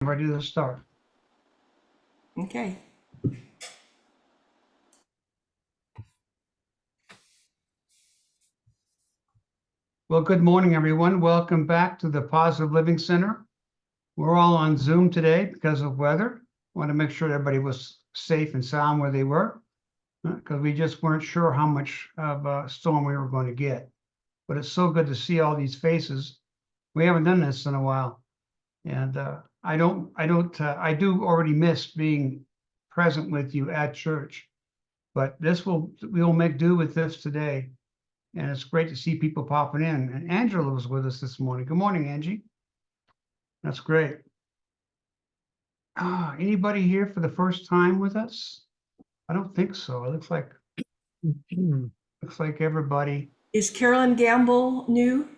Ready to start. Okay. Well, good morning, everyone. Welcome back to the Positive Living Center. We're all on Zoom today because of weather. Want to make sure everybody was safe and sound where they were, because we just weren't sure how much of a storm we were going to get. But it's so good to see all these faces. We haven't done this in a while, and I do already miss being present with you at church. But we will make do with this today. And it's great to see people popping in. And Angela was with us this morning. Good morning, Angie. That's great. Anybody here for the first time with us? I don't think so. It looks like everybody. Is Carolyn Gamble new?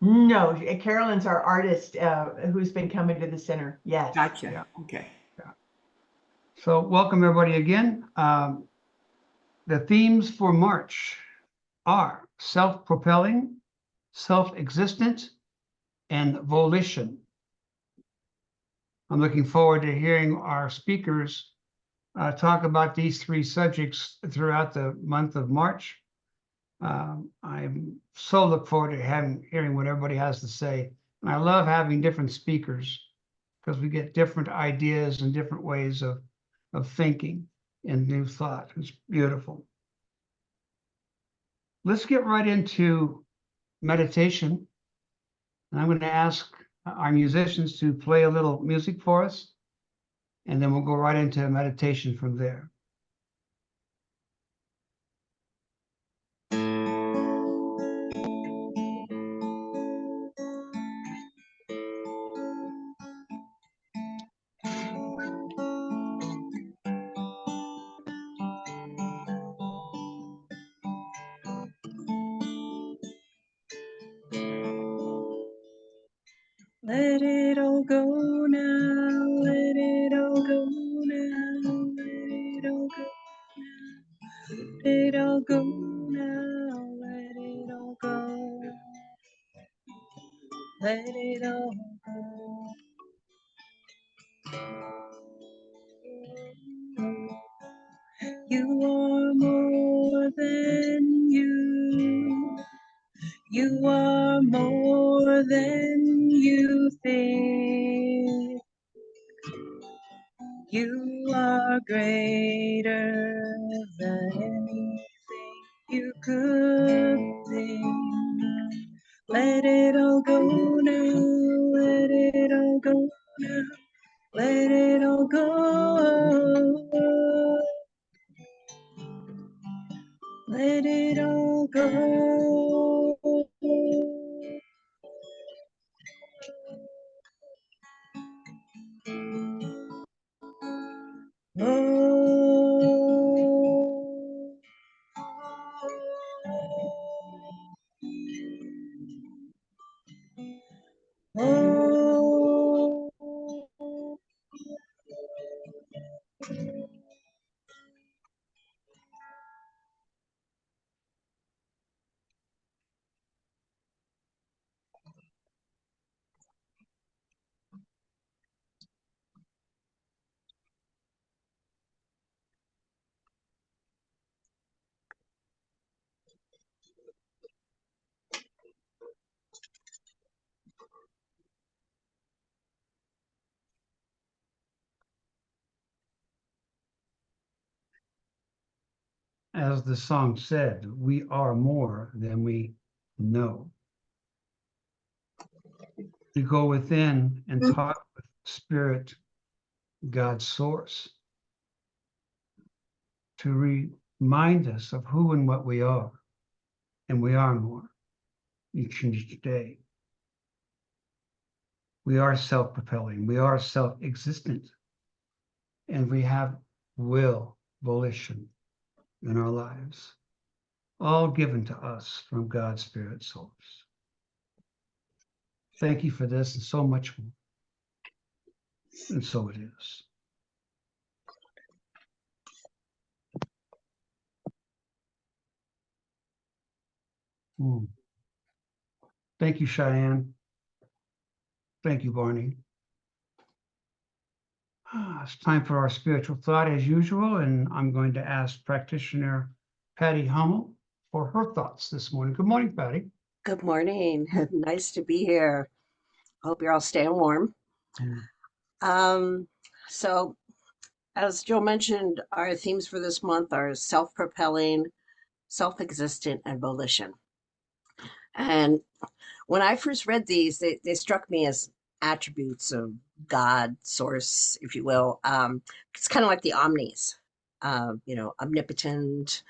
No, Carolyn's our artist who's been coming to the center. Yes. Gotcha. Yeah. Okay. Yeah. So welcome everybody again. The themes for March are self-propelling, self-existent, and volition. I'm looking forward to hearing our speakers talk about these three subjects throughout the month of March. I so look forward to hearing what everybody has to say. And I love having different speakers because we get different ideas and different ways of thinking and new thought. It's beautiful. Let's get right into meditation. And I'm going to ask our musicians to play a little music for us, and then we'll go right into meditation from there. Let it all go now, let it all go now, let it all go now, let it all go now, let it all go, let it all go. You are more than you are more than you think. You are greater than anything you could think. Let it all go now, let it all go now, let it all go. Let it all go. As the song said, we are more than we know. We go within and talk with Spirit, God's source, to remind us of who and what we are. And we are more each and each day. We are self-propelling. We are self-existent. And we have will, volition in our lives, all given to us from God's Spirit source. Thank you for this and so much more. And so it is. Thank you, Cheyenne. Thank you, Barney. It's time for our spiritual thought as usual, and I'm going to ask practitioner Patti Hummel for her thoughts this morning. Good morning, Patti. Good morning. Nice to be here. Hope you're all staying warm. So, as Joe mentioned, our themes for this month are self-propelling, self-existent, and volition. And when I first read these, they struck me as attributes of God, source, if you will. It's kind of like the omnis, omnipotent,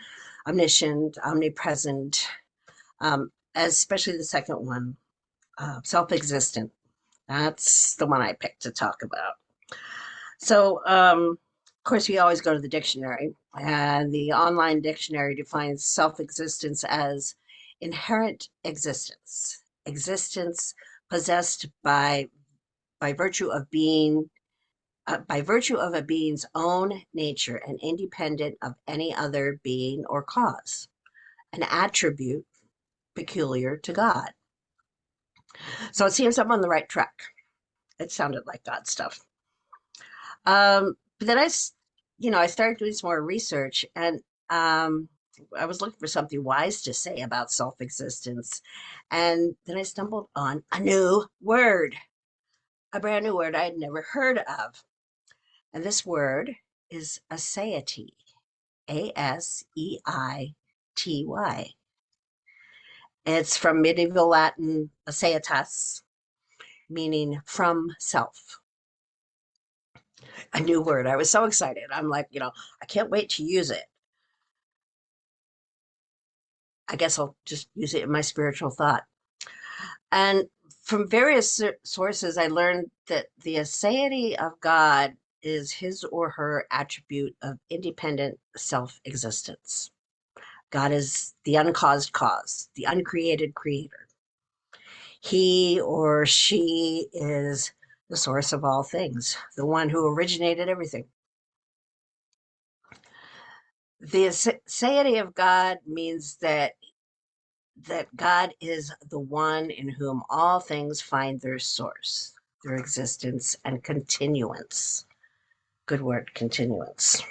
omniscient, omnipresent, especially the second one, self-existent. That's the one I picked to talk about. So, of course, we always go to the dictionary, and the online dictionary defines self-existence as inherent existence, existence possessed by virtue of being, by virtue of a being's own nature and independent of any other being or cause, an attribute peculiar to God. So it seems I'm on the right track. It sounded like God stuff. But then I started doing some more research, and I was looking for something wise to say about self-existence. And then I stumbled on a new word, a brand new word I had never heard of. And this word is aseity, Aseity. It's from medieval Latin aseatas, meaning from self. A new word. I was so excited. I'm like, I can't wait to use it. I guess I'll just use it in my spiritual thought. And from various sources, I learned that the aseity of God is his or her attribute of independent self-existence. God is the uncaused cause, the uncreated creator. He or she is the source of all things, the one who originated everything. The aseity of God means that God is the one in whom all things find their source, their existence, and continuance. Good word, continuance.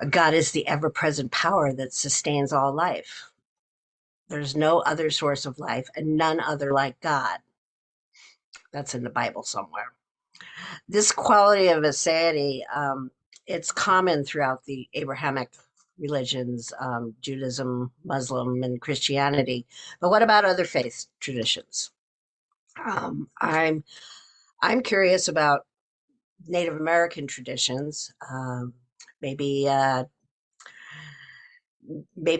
God is the ever-present power that sustains all life. There's no other source of life and none other like God. That's in the Bible somewhere. This quality of aseity, it's common throughout the Abrahamic religions, Judaism, Muslim, and Christianity. But what about other faith traditions? I'm curious about Native American traditions. Maybe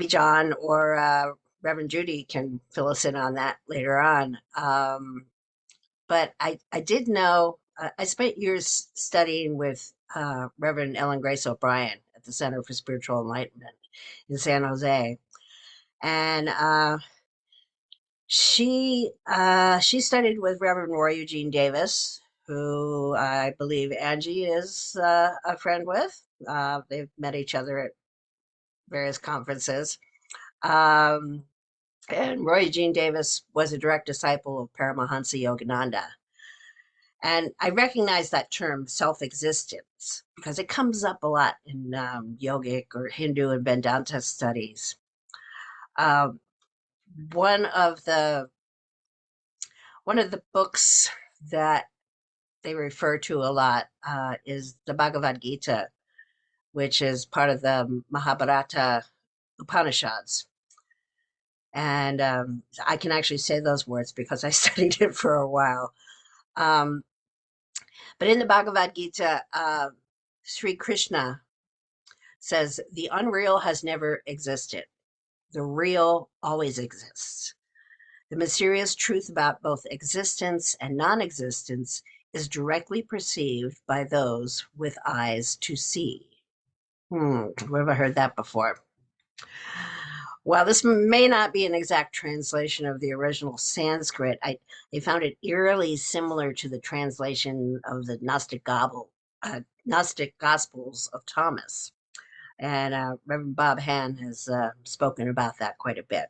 John or Reverend Judy can fill us in on that later on. But I did know, I spent years studying with Reverend Ellen Grace O'Brien at the Center for Spiritual Enlightenment in San Jose. And she studied with Reverend Roy Eugene Davis, who I believe Angie is a friend with. They've met each other at various conferences. And Roy Eugene Davis was a direct disciple of Paramahansa Yogananda. And I recognize that term, self-existence, because it comes up a lot in yogic or Hindu and Vedanta studies. One of the books that they refer to a lot is the Bhagavad Gita, which is part of the Mahabharata Upanishads. And I can actually say those words because I studied it for a while. But in the Bhagavad Gita, Sri Krishna says, the unreal has never existed. The real always exists. The mysterious truth about both existence and non-existence is directly perceived by those with eyes to see. Where have I heard that before? While this may not be an exact translation of the original Sanskrit, I found it eerily similar to the translation of the Gnostic Gospels of Thomas. And Reverend Bob Hann has spoken about that quite a bit.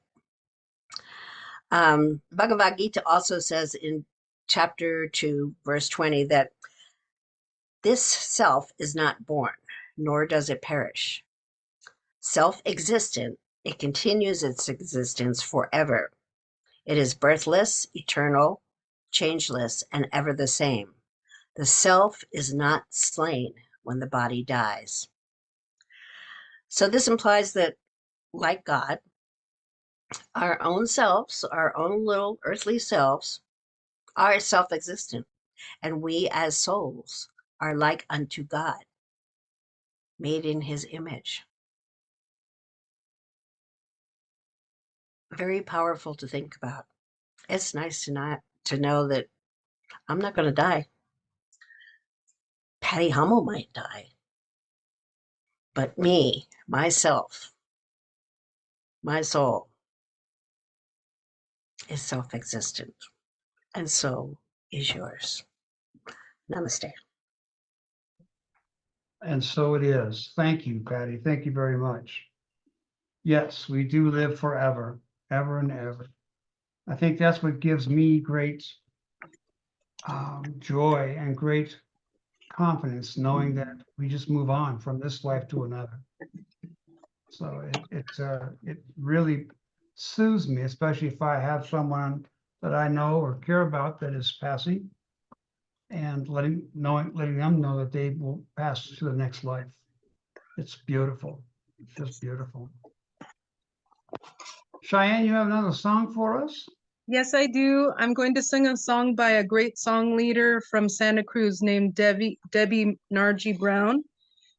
Bhagavad Gita also says, in chapter 2, verse 20, that this self is not born, nor does it perish. Self-existent, it continues its existence forever. It is birthless, eternal, changeless, and ever the same. The self is not slain when the body dies. So this implies that, like God, our own selves, our own little earthly selves, are self-existent, and we as souls are like unto God, made in his image. Very powerful to think about. It's nice to know that I'm not going to die. Patti Hummel might die, but me, myself, my soul is self-existent, and so is yours. Namaste. And so it is. Thank you, Patty. Thank you very much. Yes, we do live forever, ever and ever. I think that's what gives me great joy and great confidence, knowing that we just move on from this life to another. So it really soothes me, especially if I have someone that I know or care about that is passing, and letting them know that they will pass to the next life. It's beautiful. It's just beautiful. Cheyenne, you have another song for us? Yes, I do. I'm going to sing a song by a great song leader from Santa Cruz named Debbie Nargi Brown.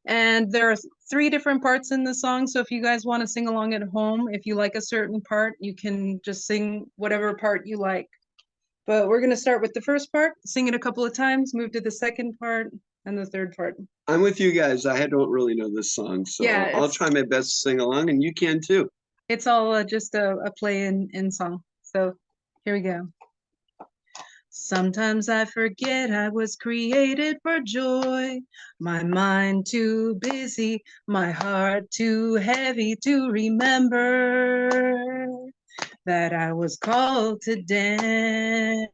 And there are 3 different parts in the song. So if you guys want to sing along at home, if you like a certain part, you can just sing whatever part you like. But we're going to start with the first part, sing it a couple of times, move to the second part and the third part. I'm with you guys. I don't really know this song, so Yeah, I'll try my best to sing along, and you can too. It's all just a play in song. So here we go. Sometimes I forget I was created for joy, my mind too busy, my heart too heavy to remember that I was called to dance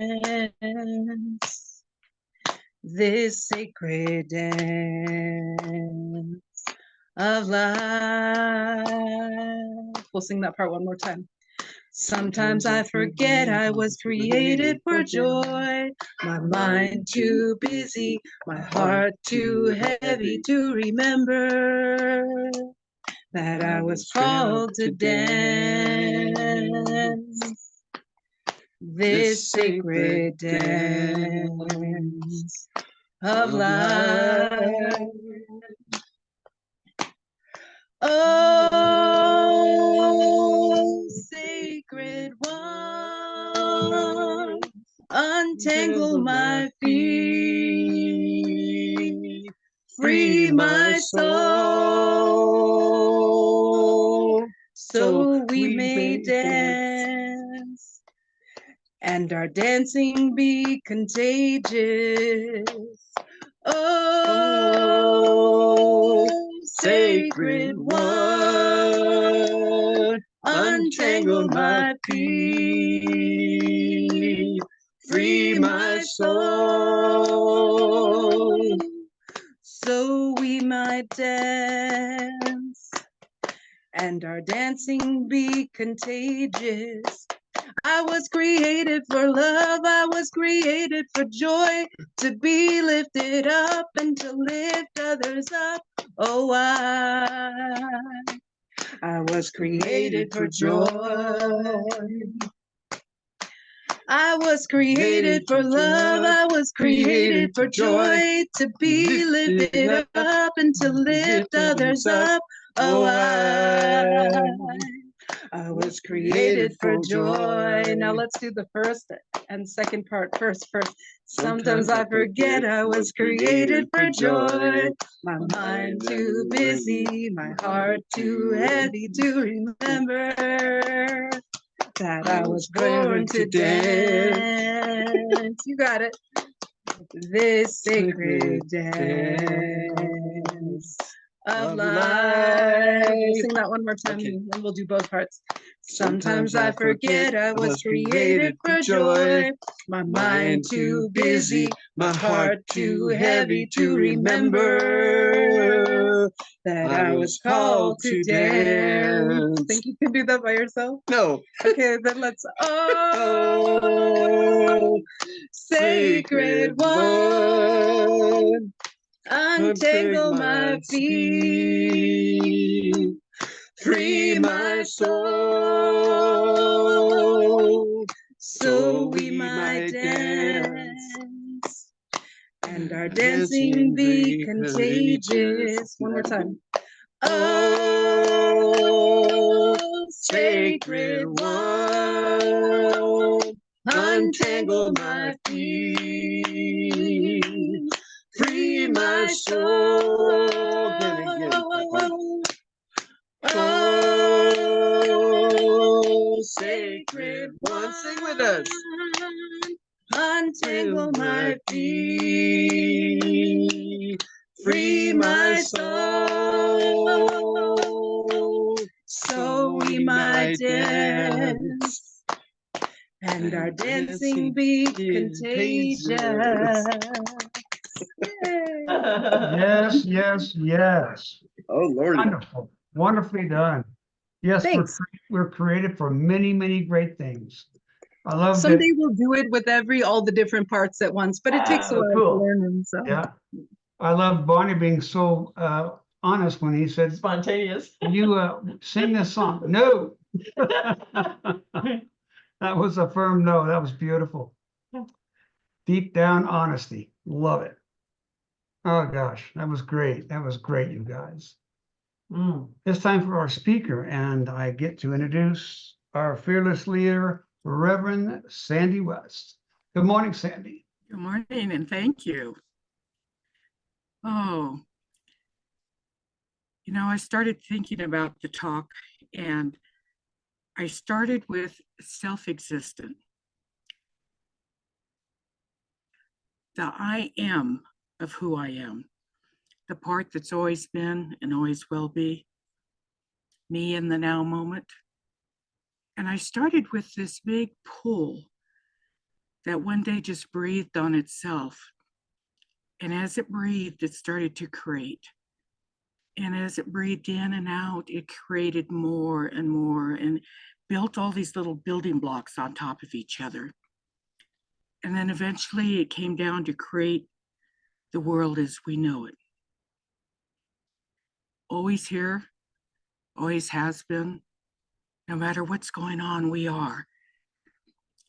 this sacred dance of life. We'll sing that part one more time. Sometimes I forget I was created for joy, my mind too busy, my heart too heavy to remember that I was called to dance this sacred dance of life. Oh, sacred one, untangle my feet, free my soul, so we may dance, and our dancing be contagious. Oh, sacred one, untangle my feet, free my soul, so we might dance, and our dancing be contagious. I was created for love, I was created for joy, to be lifted up and to lift others up. Oh, I was created for joy. I was created for love, I was created for joy, to be lifted up and to lift others up. Oh, I was created for joy. Now let's do the first and second part. First. Sometimes I forget I was created for joy. My mind too busy, my heart too heavy to remember that I was born to dance. You got it. This sacred dance of Of life. We'll life. sing that one more time, Okay. and we'll do both parts. Sometimes I forget I was created for joy. My mind too busy, my heart too heavy to remember that I was called to dance. Think you can do that by yourself? No. Okay, then let's. Oh, sacred one, untangle my feet, free my soul, so we might dance, and our dancing be contagious. One more time. Oh, sacred one, untangle my feet, free my soul. Oh, sacred one, sing with us. Untangle my feet, free my soul, so we might dance, and our dancing be contagious. Yes, yes, yes. Oh, Lord. Wonderful, wonderfully done. Yes, Thanks. we're created for many, many great things. I love that. Someday we'll do it with all the different parts at once, but it takes a while to Cool. learn them. So Yeah. I love Barney being so honest when he said, Spontaneous. you sing this song. No. That was a firm no. That was beautiful. Deep down honesty. Love it. Oh gosh, that was great. That was great, you guys. It's time for our speaker, and I get to introduce our fearless leader, Reverend Sandy West. Good morning, Sandy. Good morning, and thank you. Oh, I started thinking about the talk, and I started with self-existent. The I am of who I am, the part that's always been and always will be, me in the now moment. And I started with this big pull that one day just breathed on itself. And as it breathed, it started to create. And as it breathed in and out, it created more and more and built all these little building blocks on top of each other. And then eventually it came down to create the world as we know it. Always here, always has been. No matter what's going on, we are.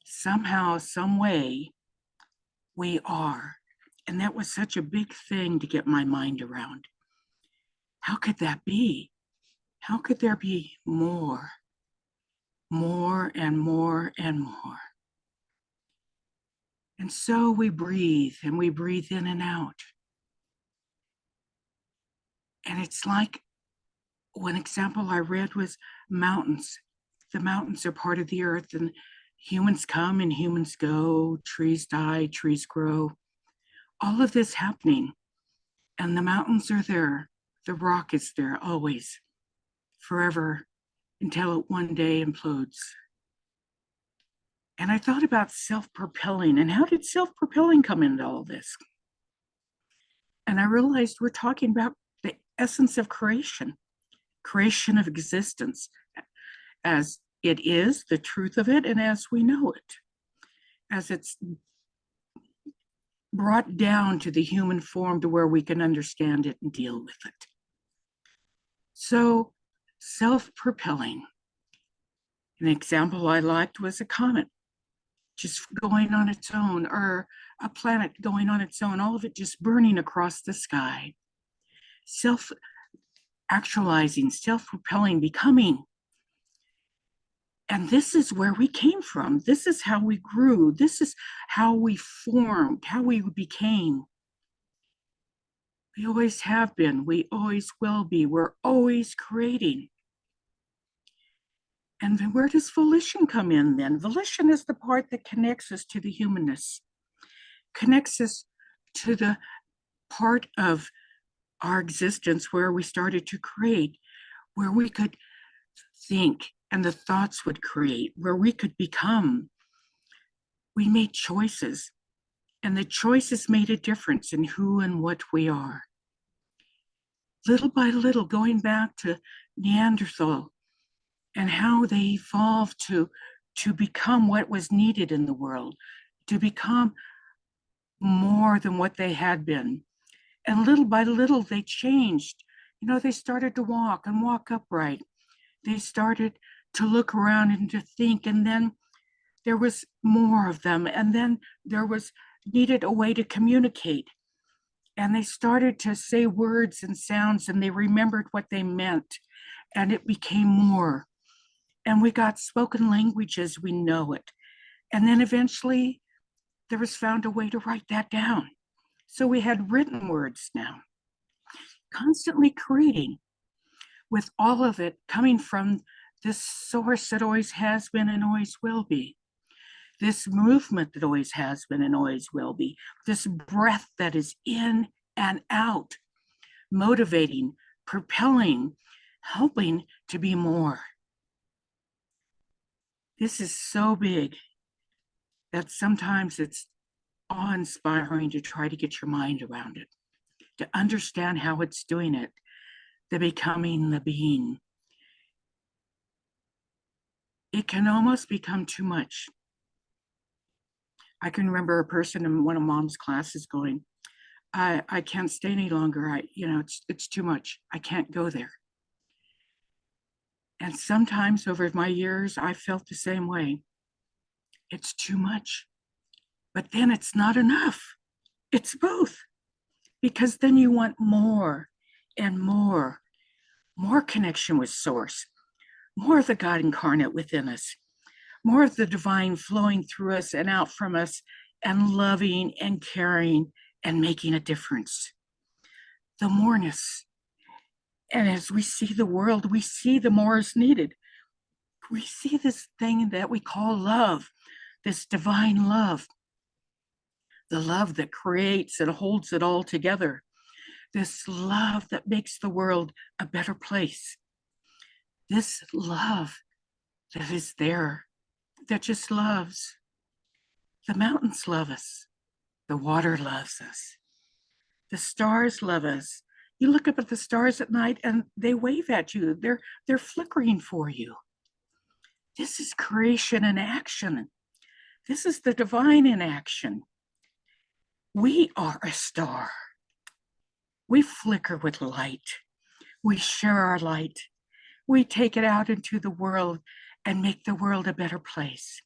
Somehow, some way, we are. And that was such a big thing to get my mind around. How could that be? How could there be more? More and more and more. And so we breathe, and we breathe in and out. And it's like one example I read was mountains. The mountains are part of the earth, and humans come and humans go, trees die, trees grow. All of this happening, and the mountains are there. The rock is there always, forever, until it one day implodes. And I thought about self-propelling, and how did self-propelling come into all this? And I realized we're talking about the essence of creation of existence, as it is, the truth of it, and as we know it, as it's brought down to the human form to where we can understand it and deal with it. So, self-propelling. An example I liked was a comet just going on its own, or a planet going on its own, all of it just burning across the sky. Self-actualizing, self-propelling, becoming. And this is where we came from. This is how we grew. This is how we formed, how we became. We always have been. We always will be. We're always creating. And then where does volition come in then? Volition is the part that connects us to the humanness, connects us to the part of our existence, where we started to create, where we could think and the thoughts would create, where we could become. We made choices, and the choices made a difference in who and what we are. Little by little, going back to Neanderthal and how they evolved to become what was needed in the world, to become more than what they had been. And little by little, they changed. They started to walk and walk upright. They started to look around and to think, and then there was more of them, and then there was needed a way to communicate. And they started to say words and sounds, and they remembered what they meant, and it became more. And we got spoken language as we know it. And then eventually there was found a way to write that down. So we had written words now, constantly creating, with all of it coming from this source that always has been and always will be. This movement that always has been and always will be. This breath that is in and out, motivating, propelling, helping to be more. This is so big that sometimes it's awe-inspiring to try to get your mind around it, to understand how it's doing it, the becoming, the being. It can almost become too much. I can remember a person in one of Mom's classes going, I can't stay any longer. It's too much. I can't go there. And sometimes over my years, I felt the same way. It's too much. But then it's not enough. It's both. Because then you want more and more connection with Source, more of the God incarnate within us, more of the divine flowing through us and out from us, and loving and caring and making a difference. The moreness. And as we see the world, we see the more is needed. We see this thing that we call love, this divine love, the love that creates and holds it all together, this love that makes the world a better place, this love that is there, that just loves. The mountains love us, the water loves us, the stars love us. You look up at the stars at night and they wave at you. They're flickering for you. This is creation in action. This is the divine in action. We are a star. We flicker with light. We share our light. We take it out into the world and make the world a better place.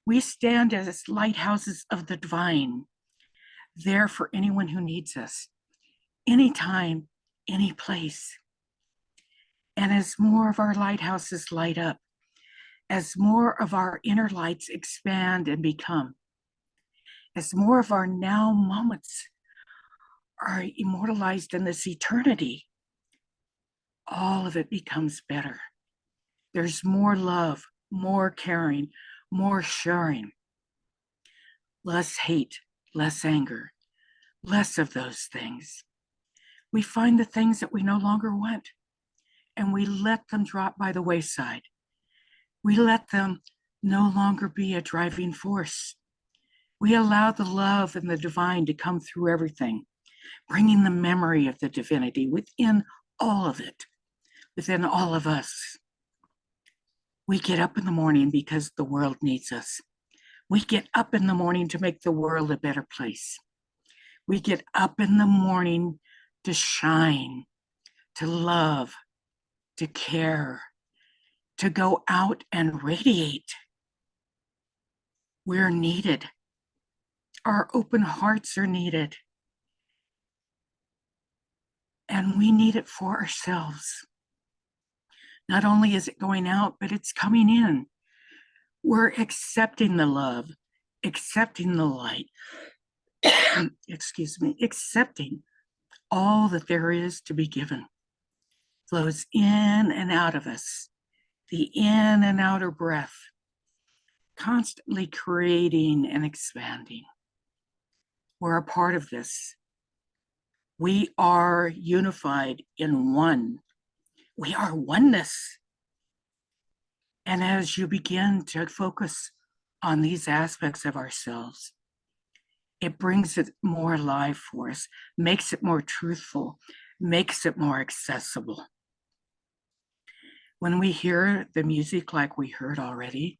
We stand as lighthouses of the divine, there for anyone who needs us, anytime, any place. And as more of our lighthouses light up, as more of our inner lights expand and become, as more of our now moments are immortalized in this eternity, all of it becomes better. There's more love, more caring, more sharing, less hate, less anger, less of those things. We find the things that we no longer want, and we let them drop by the wayside. We let them no longer be a driving force. We allow the love and the divine to come through everything, bringing the memory of the divinity within all of it, within all of us. We get up in the morning because the world needs us. We get up in the morning to make the world a better place. We get up in the morning to shine, to love, to care, to go out and radiate. We're needed. Our open hearts are needed. And we need it for ourselves. Not only is it going out, but it's coming in. We're accepting the love, accepting the light, excuse me, accepting all that there is to be given. Flows in and out of us, the in and outer breath, constantly creating and expanding. We're a part of this. We are unified in one. We are oneness. And as you begin to focus on these aspects of ourselves, it brings it more alive for us, makes it more truthful, makes it more accessible. When we hear the music like we heard already,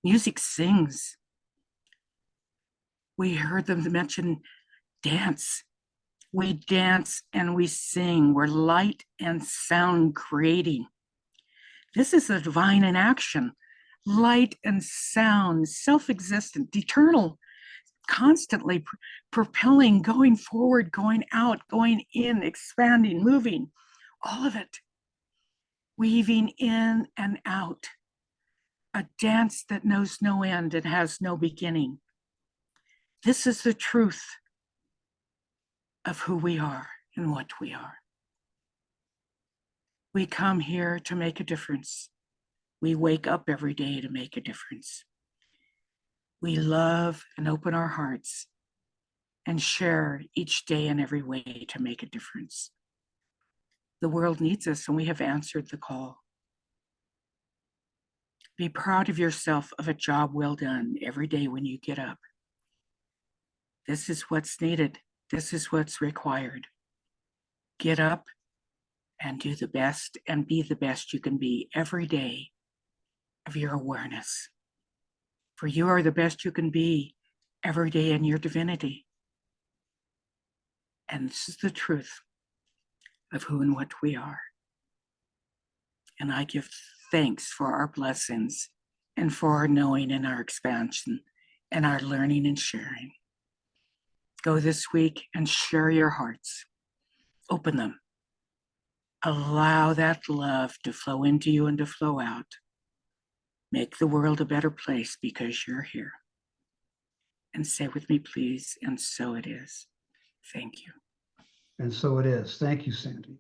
music sings. We heard them mention dance. We dance and we sing. We're light and sound creating. This is the divine in action. Light and sound, self-existent, eternal, constantly propelling, going forward, going out, going in, expanding, moving, all of it, weaving in and out, a dance that knows no end and has no beginning. This is the truth of who we are and what we are. We come here to make a difference. We wake up every day to make a difference. We love and open our hearts and share each day in every way to make a difference. The world needs us, and we have answered the call. Be proud of yourself, of a job well done every day when you get up. This is what's needed. This is what's required. Get up and do the best and be the best you can be every day of your awareness. For you are the best you can be every day in your divinity. And this is the truth of who and what we are. And I give thanks for our blessings and for our knowing and our expansion and our learning and sharing. Go this week and share your hearts. Open them. Allow that love to flow into you and to flow out. Make the world a better place because you're here. And say with me, please, and so it is. Thank you. And so it is. Thank you, Sandy.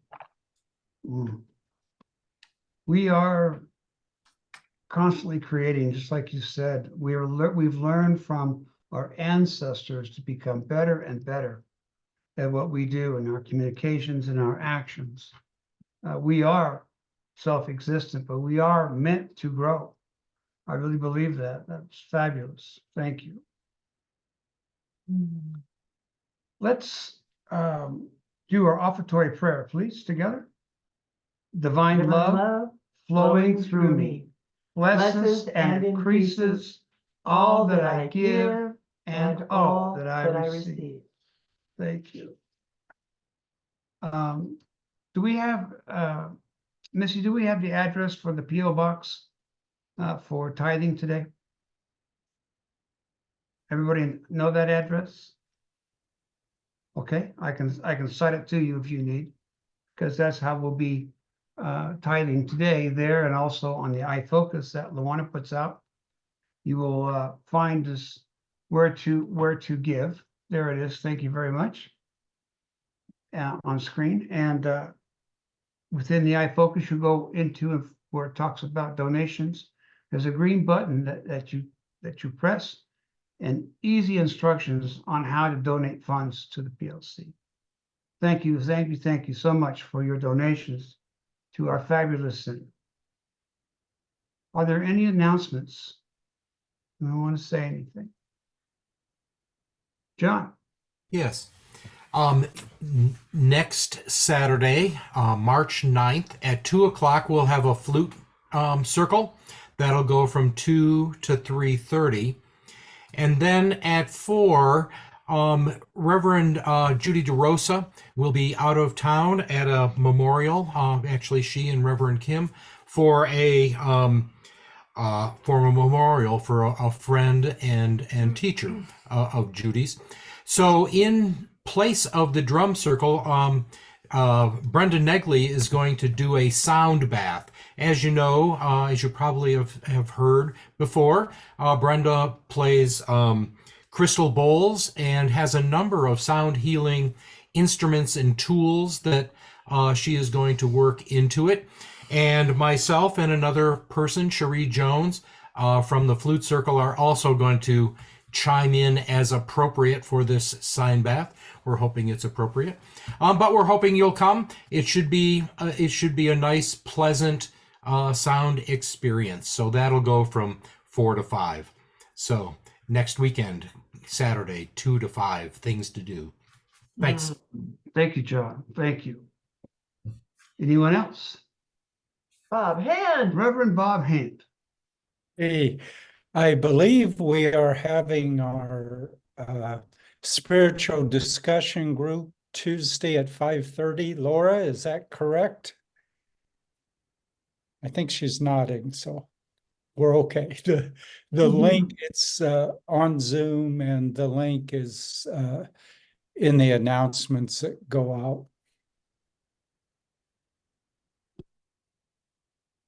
We are constantly creating, just like you said. We've learned from our ancestors to become better and better at what we do in our communications and our actions. We are self-existent, but we are meant to grow. I really believe that. That's fabulous. Thank you. Let's do our offertory prayer, please, together. Divine love flowing through me, blesses and increases all that I give and all that I receive. Thank you. Do we have, Missy, do we have the address for the P.O. box for tithing today? Everybody know that address? Okay, I can cite it to you if you need, because that's how we'll be tithing today there, and also on the iFocus that Luana puts out. You will find us where to give. There it is. Thank you very much. On screen, and within the iFocus, you go into where it talks about donations. There's a green button that you press, and easy instructions on how to donate funds to the PLC. Thank you so much for your donations to our fabulous center. Are there any announcements? I don't want to say anything. John. Yes. Next Saturday, March 9th at 2 o'clock, we'll have a flute circle. That'll go from 2 to 3:30. And then at 4, Reverend Judy DeRosa will be out of town at a memorial. Actually, she and Reverend Kim for a memorial for a friend and teacher of Judy's. So in place of the drum circle, Brenda Negley is going to do a sound bath. As you know, as you probably have heard before, Brenda plays crystal bowls and has a number of sound healing instruments and tools that she is going to work into it. And myself and another person, Cherie Jones, from the Flute Circle, are also going to chime in as appropriate for this sign bath. We're hoping it's appropriate, but we're hoping you'll come. It should be a nice, pleasant sound experience. So that'll go from 4 to 5. So next weekend, Saturday, 2 to 5, things to do. Thanks. Thank you, John. Thank you. Anyone else? Bob Hand. Reverend Bob Hand. Hey, I believe we are having our spiritual discussion group Tuesday at 5:30. Laura, is that correct? I think she's nodding, so we're okay. The link, it's on Zoom, and the link is in the announcements that go out.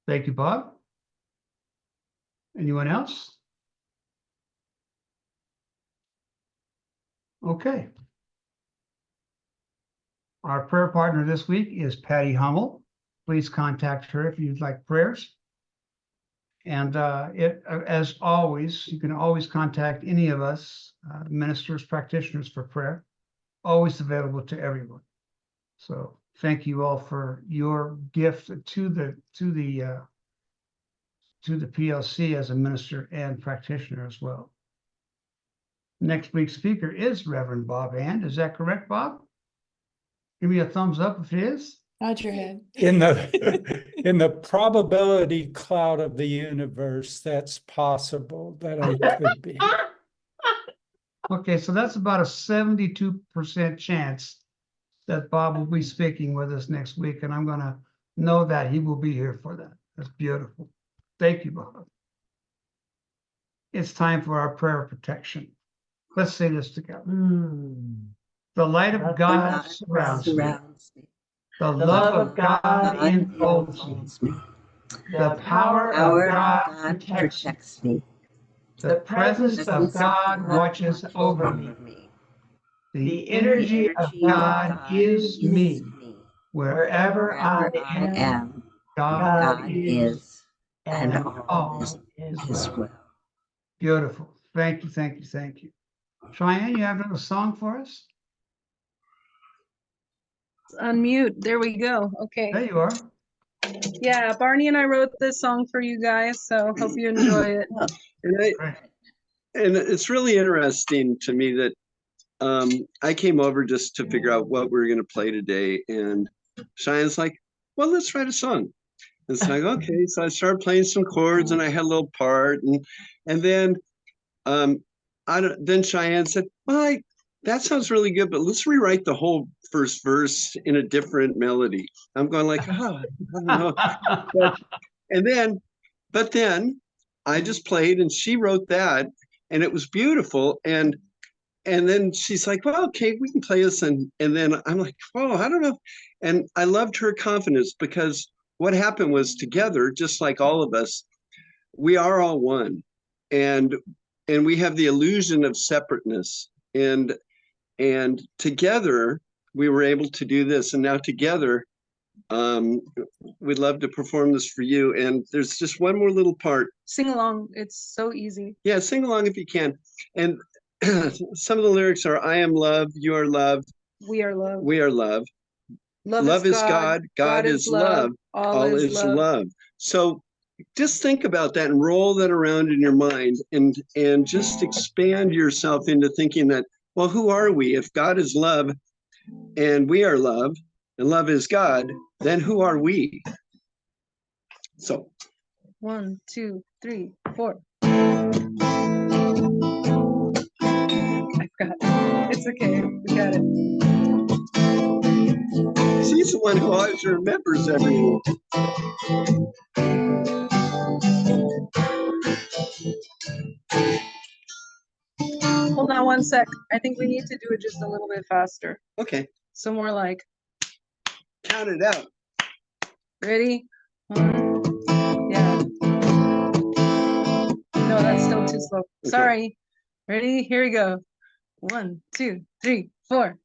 Thank you, Bob. Anyone else? Okay. Our prayer partner this week is Patti Hummel. Please contact her if you'd like prayers. And as always, you can always contact any of us, ministers, practitioners, for prayer. Always available to everyone. So thank you all for your gift to the PLC as a minister and practitioner as well. Next week's speaker is Reverend Bob Hand. Is that correct, Bob? Give me a thumbs up if it is. Nod your head. In the probability cloud of the universe, that's possible that I could be. Okay, so that's about a 72% chance that Bob will be speaking with us next week, and I'm going to know that he will be here for that. That's beautiful. Thank you, Bob. It's time for our prayer of protection. Let's say this together. The light of God surrounds me. The love of God enfolds me. The power of God protects me. The presence of God watches over me. The energy of God is me. Wherever I am, God is, and all is well. Beautiful. Thank you, thank you, thank you. Cheyenne, you have another song for us? Unmute. There we go. Okay. There you are. Yeah, Barney and I wrote this song for you guys, so hope you enjoy it. And it's really interesting to me that I came over just to figure out what we were going to play today, and Cheyenne's like, well, let's write a song. It's like, okay, so I started playing some chords, and I had a little part, and then then Cheyenne said, well, that sounds really good, but let's rewrite the whole first verse in a different melody. I'm going like, oh, I don't know. But then I just played, and she wrote that, and it was beautiful. And then she's like, well, okay, we can play this. And then I'm like, oh, I don't know. And I loved her confidence, because what happened was, together, just like all of us, we are all one. And we have the illusion of separateness. And together we were able to do this. And now together, we'd love to perform this for you. And there's just one more little part. Sing along. It's so easy. Yeah, sing along if you can. And some of the lyrics are, I am love, you are love. We are love. We are love. Love is God. God is love. All is love. So just think about that and roll that around in your mind, and just expand yourself into thinking that, well, who are we? If God is love and we are love and love is God, then who are we? So 1, 2, 3, 4. I got it. It's okay. We got it. she's the one who always remembers everything. Hold on 1 sec. I think we need to do it just a little bit faster. Okay, So more like, count it out. ready? 1. Yeah. No, that's still too slow. Okay. Sorry. Ready? Here we go. 1, 2, 3, 4.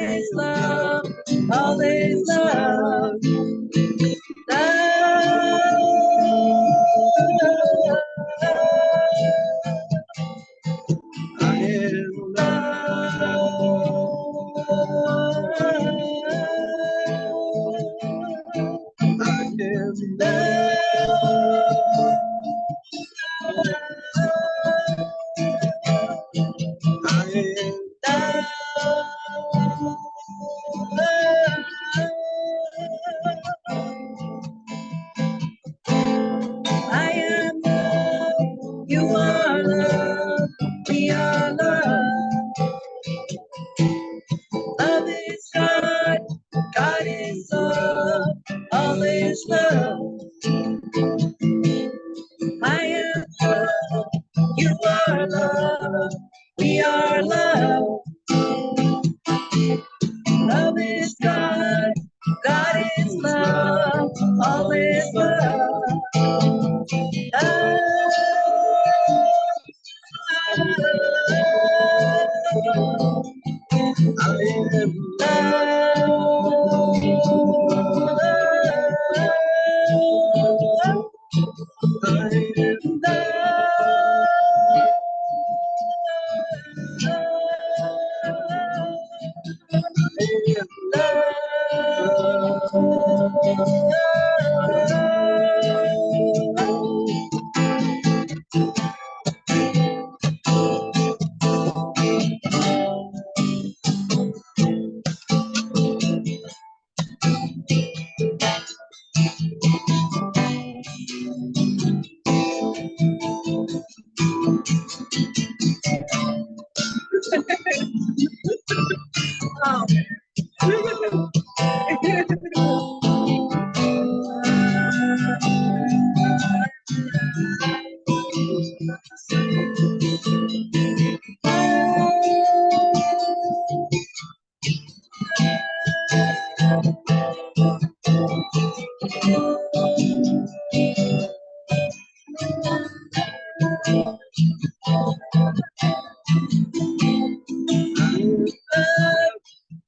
is love, all is love. I am I am love, you are love, we are love. Love is God, God is love, all is love. I am love, you are love, we are love. Love is God, God is love, all is love.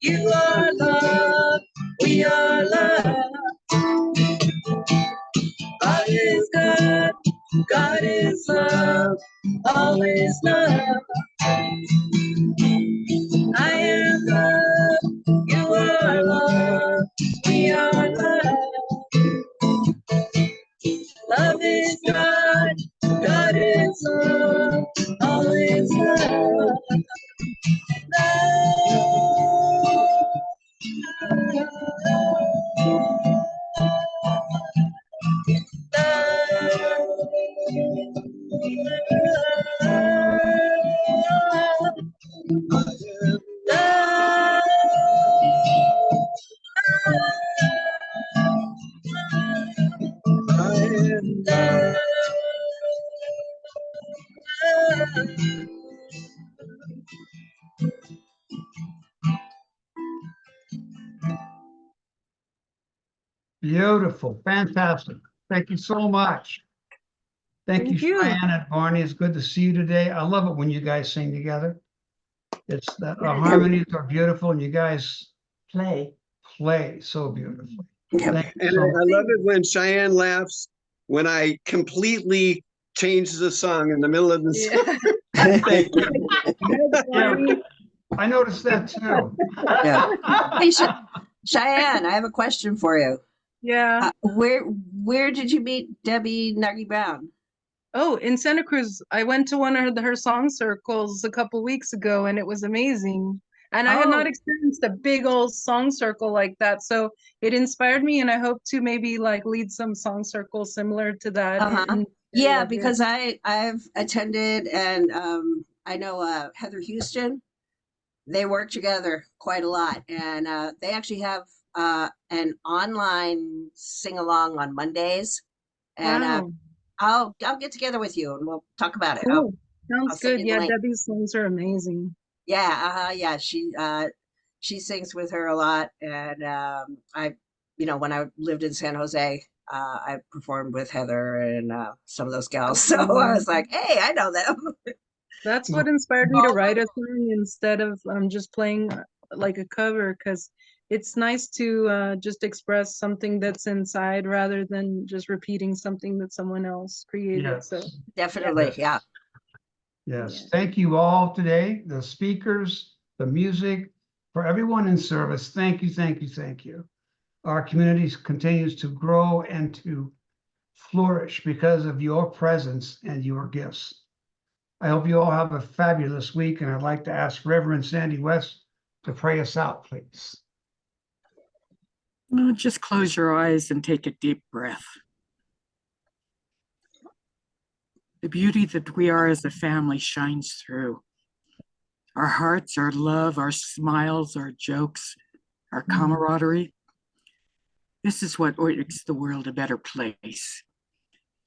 You are love, we are love. God is God, God is love, all is love. I am love, you are love, we are love. Love is God, God is love, all is love. Beautiful, fantastic. Thank you so much. Thank you, Thank you. Cheyenne and Barney. It's good to see you today. I love it when you guys sing together. It's the harmonies are beautiful and you guys Play. play so beautifully. Yep. Thank you And so I much. love it when Cheyenne laughs when I completely change the song in the middle of the song. Thank you. Yeah, I noticed that too. Yeah. Hey, Cheyenne, I have a question for you. Yeah. Where did you meet Debbie Nuggy Brown? Oh, in Santa Cruz, I went to one of her song circles a couple weeks ago, and it was amazing. And I had not Oh. experienced a big old song circle like that, so it inspired me, and I hope to maybe like lead some song circles similar to that. Uh-huh. Yeah, because I've attended, and I know Heather Houston. They work together quite a lot, and they actually have an online sing along on Mondays, and Wow, I'll get together with you and we'll talk about it. cool. Sounds I'll send good. you the Yeah, link. Debbie's songs are amazing. Yeah, yeah, she sings with her a lot, and when I lived in San Jose, I performed with Heather and some of those gals. So I was like, hey, I know them. That's what inspired me to write a song instead of just playing like a cover, because it's nice to just express something that's inside rather than just repeating something that someone else created. So Yes. Definitely, yeah. Yes, Yeah. thank you all today, the speakers, the music, for everyone in service. Thank you, thank you, thank you. Our community continues to grow and to flourish because of your presence and your gifts. I hope you all have a fabulous week, and I'd like to ask Reverend Sandy West to pray us out, please. Oh, just close your eyes and take a deep breath. The beauty that we are as a family shines through. Our hearts, our love, our smiles, our jokes, our camaraderie. This is what makes the world a better place.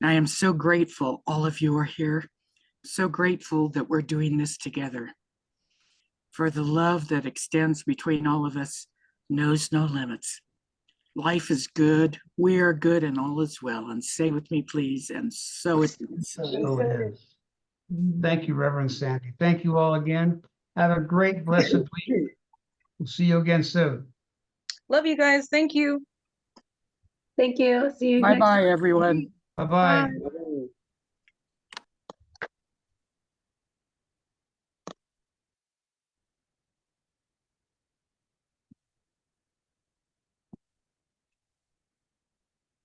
I am so grateful all of you are here. So grateful that we're doing this together. For the love that extends between all of us knows no limits. Life is good, we are good, and all is well. And say with me, please, and so it is. So it is. Thank you, Reverend Sandy. Thank you all again. Have a great, blessed week. We'll see you again soon. Love you guys. Thank you. Thank you. See you next Bye-bye, everyone. Bye-bye. Bye.